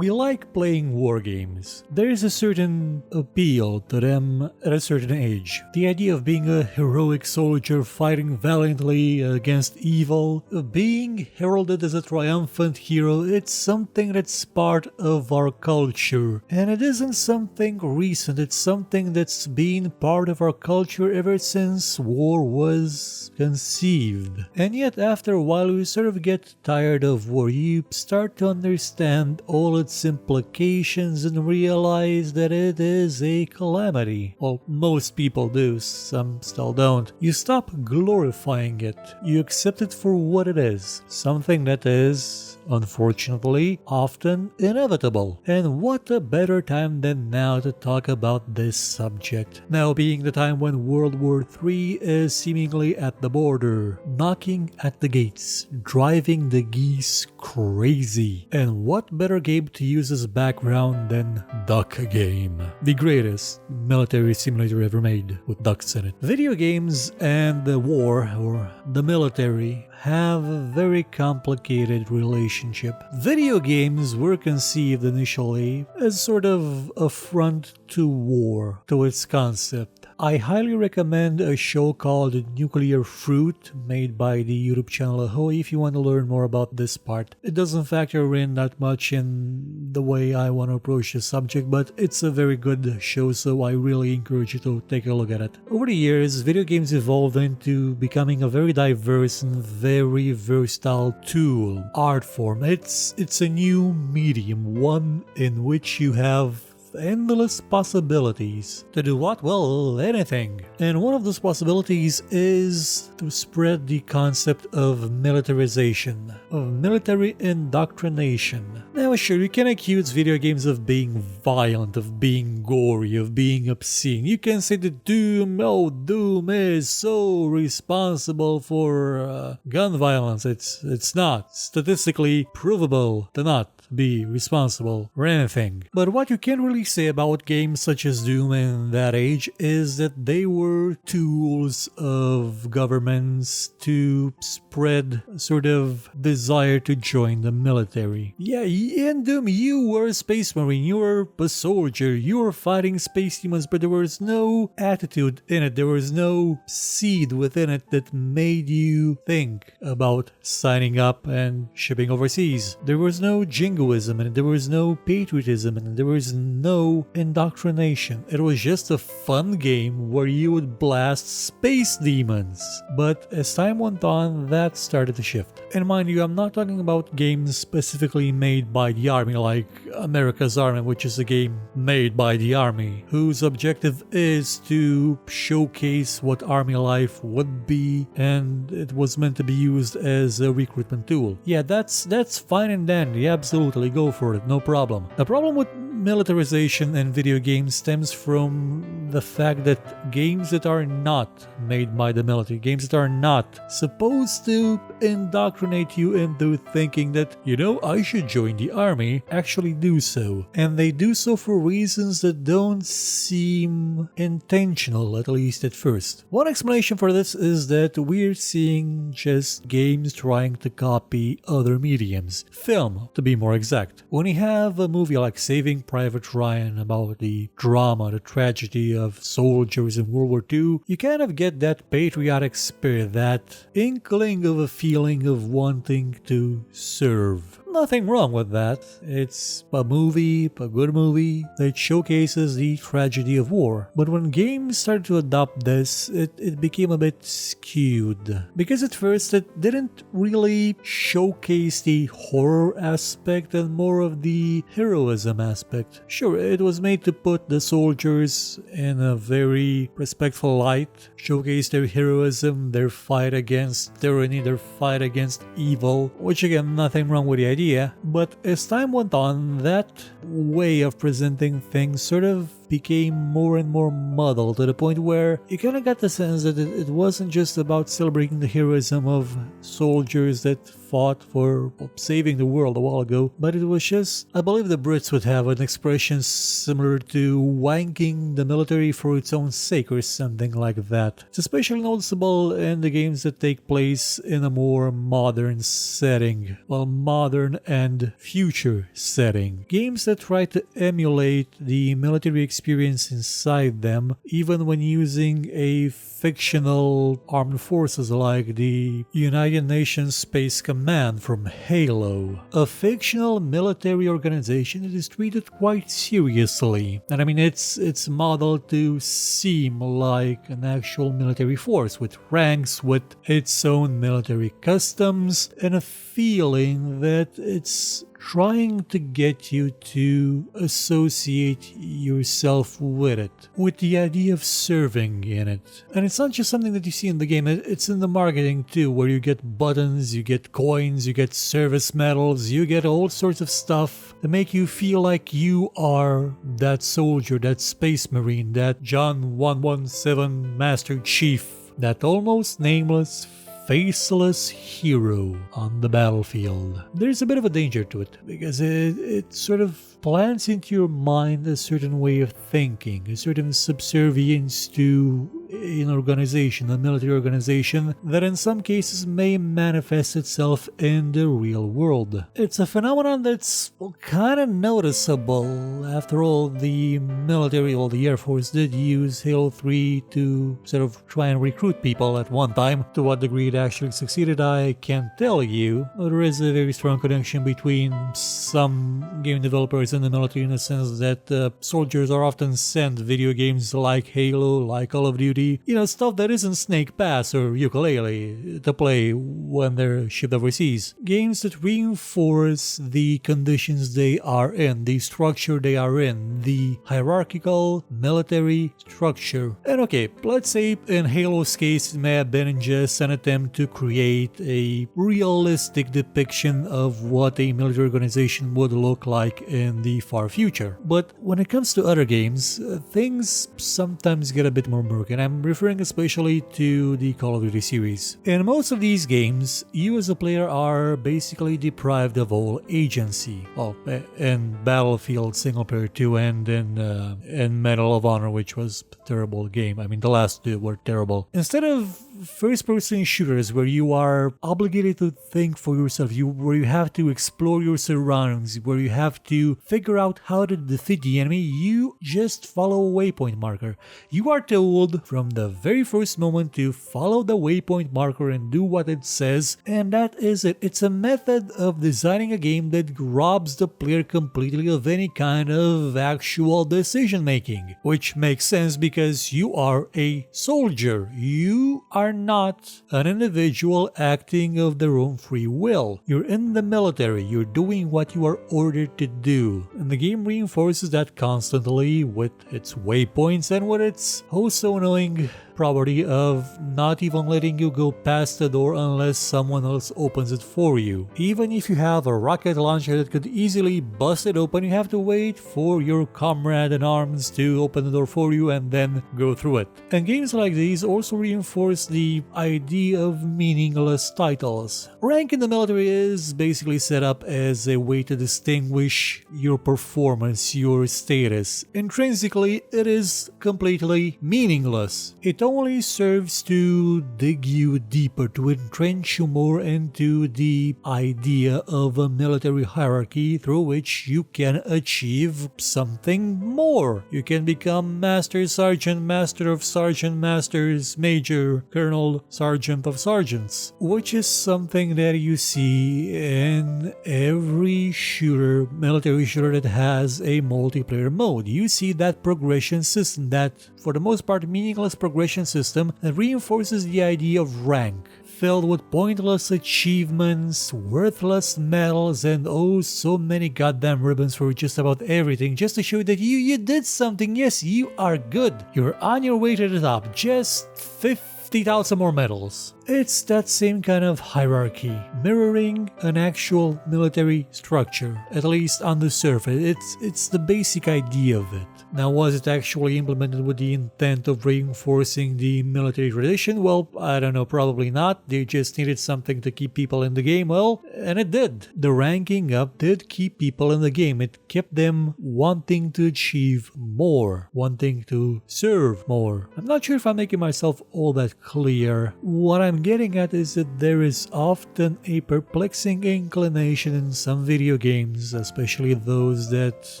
We like playing war games. There is a certain appeal to them at a certain age. The idea of being a heroic soldier fighting valiantly against evil, being heralded as a triumphant hero, it's something that's part of our culture. And it isn't something recent, it's something that's been part of our culture ever since war was conceived. And yet after a while you sort of get tired of war. You start to understand all its implications and realize that it is a calamity. Well, most people do, some still don't. You stop glorifying it. You accept it for what it is. Something that is, unfortunately, often inevitable. And what a better time than now to talk about this subject. Now being the time when World War III is seemingly at the border, knocking at the gates, driving the geese crazy. And what better game to use as background than Duck Game, the greatest military simulator ever made with ducks in it. Video games and the war, or the military, have a very complicated relationship. Video games were conceived initially as sort of a front to war, to its concept. I highly recommend a show called Nuclear Fruit, made by the YouTube channel Ahoy, if you want to learn more about this part. It doesn't factor in that much in the way I want to approach the subject, but it's a very good show, so I really encourage you to take a look at it. Over the years, video games evolved into becoming a very diverse and very versatile tool, art form. It's a new medium, one in which you have endless possibilities to do what? Well, anything. And one of those possibilities is to spread the concept of militarization, of military indoctrination. Now sure, you can accuse video games of being violent, of being gory, of being obscene. You can say that Doom is so responsible for gun violence. It's not statistically provable to not be responsible for anything. But what you can't really say about games such as Doom in that age is that they were tools of governments to spread a sort of desire to join the military. Yeah, in Doom you were a space marine, you were a soldier, you were fighting space demons, but there was no attitude in it, there was no seed within it that made you think about signing up and shipping overseas. There was no jingoism in it, there was no patriotism in it, there was no indoctrination. It was just a fun game where you would blast space demons. But as time went on, that started to shift. And mind you, I'm not talking about games specifically made by the army, like America's Army, which is a game made by the army, whose objective is to showcase what army life would be, and it was meant to be used as a recruitment tool. Yeah, that's fine and dandy, absolutely, go for it, no problem. The problem with militarization in video games stems from the fact that games that are not made by the military, games that are not supposed to indoctrinate you into thinking that, you know, I should join the army, actually do so. And they do so for reasons that don't seem intentional, at least at first. One explanation for this is that we're seeing just games trying to copy other mediums. Film, to be more exact. When you have a movie like Saving Private Ryan about the drama, the tragedy of soldiers in World War II, you kind of get that patriotic spirit, that inkling of a feeling of wanting to serve. Nothing wrong with that. It's a movie, a good movie, that showcases the tragedy of war. But when games started to adopt this, it became a bit skewed. Because at first it didn't really showcase the horror aspect and more of the heroism aspect. Sure, it was made to put the soldiers in a very respectful light, showcase their heroism, their fight against tyranny, their fight against evil, which again, nothing wrong with the idea. But as time went on, that way of presenting things sort of became more and more muddled to the point where you kind of got the sense that it wasn't just about celebrating the heroism of soldiers that fought for saving the world a while ago, but it was just, I believe the Brits would have an expression similar to wanking the military for its own sake or something like that. It's especially noticeable in the games that take place in a more modern setting, well, modern and future setting. Games that try to emulate the military experience inside them, even when using a fictional armed forces like the United Nations Space Command from Halo, a fictional military organization that is treated quite seriously. And I mean, it's modeled to seem like an actual military force with ranks, with its own military customs, and a feeling that it's trying to get you to associate yourself with it, with the idea of serving in it. And it's not just something that you see in the game, it's in the marketing too, where you get buttons, you get coins, you get service medals, you get all sorts of stuff that make you feel like you are that soldier, that space marine, that John 117 Master Chief, that almost nameless faceless hero on the battlefield. There's a bit of a danger to it because it sort of plants into your mind a certain way of thinking, a certain subservience to an organization, a military organization, that in some cases may manifest itself in the real world. It's a phenomenon that's kind of noticeable. After all, the military, or the Air Force, did use Halo 3 to sort of try and recruit people at one time. To what degree it actually succeeded, I can't tell you. But there is a very strong connection between some game developers and the military, in the sense that soldiers are often sent video games like Halo, like Call of Duty, stuff that isn't Snake Pass or Yooka-Laylee to play when they're shipped overseas. Games that reinforce the conditions they are in, the structure they are in, the hierarchical military structure. And okay, let's say in Halo's case it may have been just an attempt to create a realistic depiction of what a military organization would look like in the far future. But when it comes to other games, things sometimes get a bit more murky, and I'm referring especially to the Call of Duty series. In most of these games, you as a player are basically deprived of all agency. Well, in Battlefield Single Player 2 and in Medal of Honor, which was a terrible game. I mean, the last two were terrible. Instead of first-person shooters where you are obligated to think for yourself, where you have to explore your surroundings, where you have to figure out how to defeat the enemy, you just follow a waypoint marker. You are told from the very first moment to follow the waypoint marker and do what it says, and that is it. It's a method of designing a game that robs the player completely of any kind of actual decision making, which makes sense because you are a soldier. You are not an individual acting of their own free will. You're in the military, you're doing what you are ordered to do. And the game reinforces that constantly with its waypoints and with its so annoying property of not even letting you go past the door unless someone else opens it for you. Even if you have a rocket launcher that could easily bust it open, you have to wait for your comrade in arms to open the door for you and then go through it. And games like these also reinforce the idea of meaningless titles. Rank in the military is basically set up as a way to distinguish your performance, your status. Intrinsically, it is completely meaningless. It only serves to dig you deeper, to entrench you more into the idea of a military hierarchy through which you can achieve something more. You can become Master Sergeant, Master of Sergeant Masters, Major, Colonel, Sergeant of Sergeants, which is something that you see in every shooter, military shooter that has a multiplayer mode. You see that progression system, that for the most part meaningless progression system that reinforces the idea of rank, filled with pointless achievements, worthless medals, and oh so many goddamn ribbons for just about everything, just to show that you did something. Yes, you are good. You're on your way to the top. Just 50,000 more medals. It's that same kind of hierarchy, mirroring an actual military structure, at least on the surface. It's the basic idea of it. Now, was it actually implemented with the intent of reinforcing the military tradition? Well, I don't know, probably not. They just needed something to keep people in the game, well, and it did. The ranking up did keep people in the game. It kept them wanting to achieve more, wanting to serve more. I'm not sure if I'm making myself all that clear. What I'm getting at is that there is often a perplexing inclination in some video games, especially those that,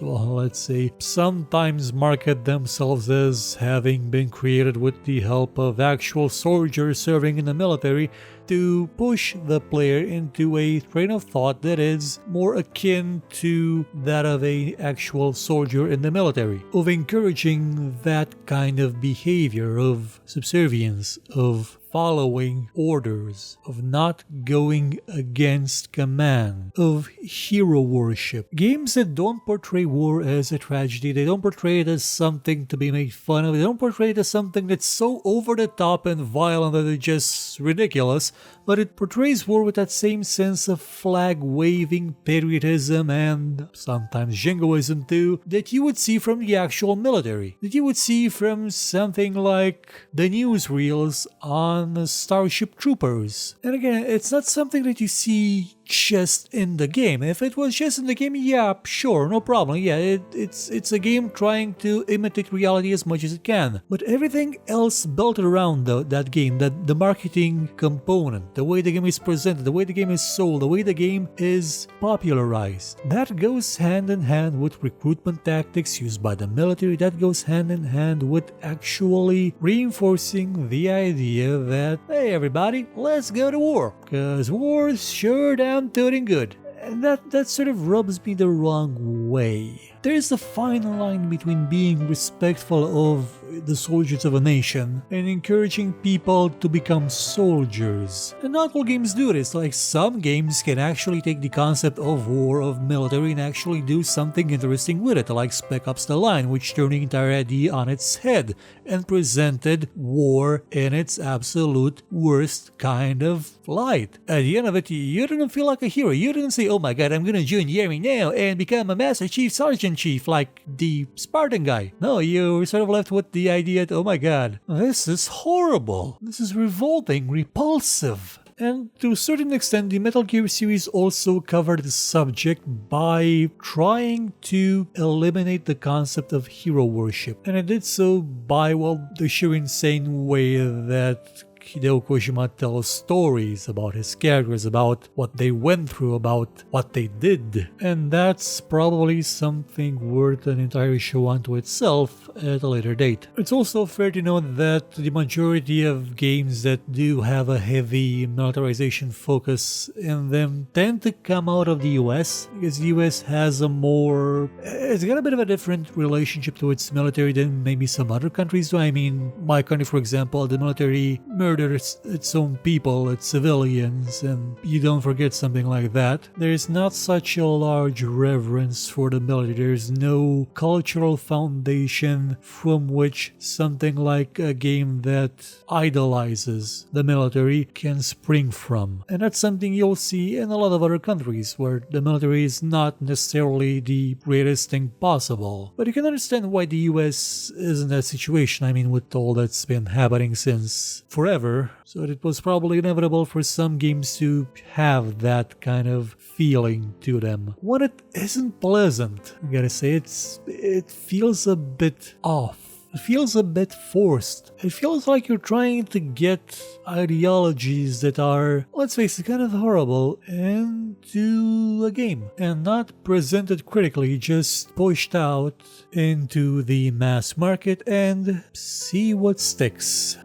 well, let's say, sometimes market themselves as having been created with the help of actual soldiers serving in the military, to push the player into a train of thought that is more akin to that of an actual soldier in the military, of encouraging that kind of behavior of subservience, of following orders, of not going against command, of hero worship. Games that don't portray war as a tragedy, they don't portray it as something to be made fun of, they don't portray it as something that's so over the top and violent that it's just ridiculous, but it portrays war with that same sense of flag-waving patriotism and sometimes jingoism too, that you would see from the actual military, that you would see from something like the newsreels on Starship Troopers. And again, it's not something that you see just in the game. If it was just in the game, yeah, sure, no problem. Yeah, it's a game trying to imitate reality as much as it can. But everything else built around that game, the marketing component, the way the game is presented, the way the game is sold, the way the game is popularized, that goes hand in hand with recruitment tactics used by the military, that goes hand in hand with actually reinforcing the idea that, hey everybody, let's go to war, because war's sure damn tooting good. And that sort of rubs me the wrong way. There's a fine line between being respectful of the soldiers of a nation and encouraging people to become soldiers. And not all games do this. Like, some games can actually take the concept of war, of military, and actually do something interesting with it, like Spec Ops: The Line, which turned the entire idea on its head and presented war in its absolute worst kind of light. At the end of it, you didn't feel like a hero. You didn't say, oh my god, I'm gonna join the army now and become a Master Chief, Sergeant Chief, like the Spartan guy. No, you were sort of left with the idea that, oh my god, this is horrible. This is revolting, repulsive. And to a certain extent, the Metal Gear series also covered the subject by trying to eliminate the concept of hero worship. And it did so by, well, the sheer insane way that Hideo Kojima tells stories about his characters, about what they went through, about what they did. And that's probably something worth an entire show unto itself at a later date. It's also fair to note that the majority of games that do have a heavy militarization focus in them tend to come out of the US, because the US has it's got a bit of a different relationship to its military than maybe some other countries do. I mean, my country, for example, the military murders its own people, its civilians, and you don't forget something like that. There's not such a large reverence for the military. There's no cultural foundation from which something like a game that idolizes the military can spring from. And that's something you'll see in a lot of other countries where the military is not necessarily the greatest thing possible. But you can understand why the US is in that situation. I mean, with all that's been happening since forever. So it was probably inevitable for some games to have that kind of feeling to them. When it isn't pleasant, I gotta say, it feels a bit off. It feels a bit forced. It feels like you're trying to get ideologies that are, let's face it, kind of horrible into a game and not presented critically, just pushed out into the mass market and see what sticks.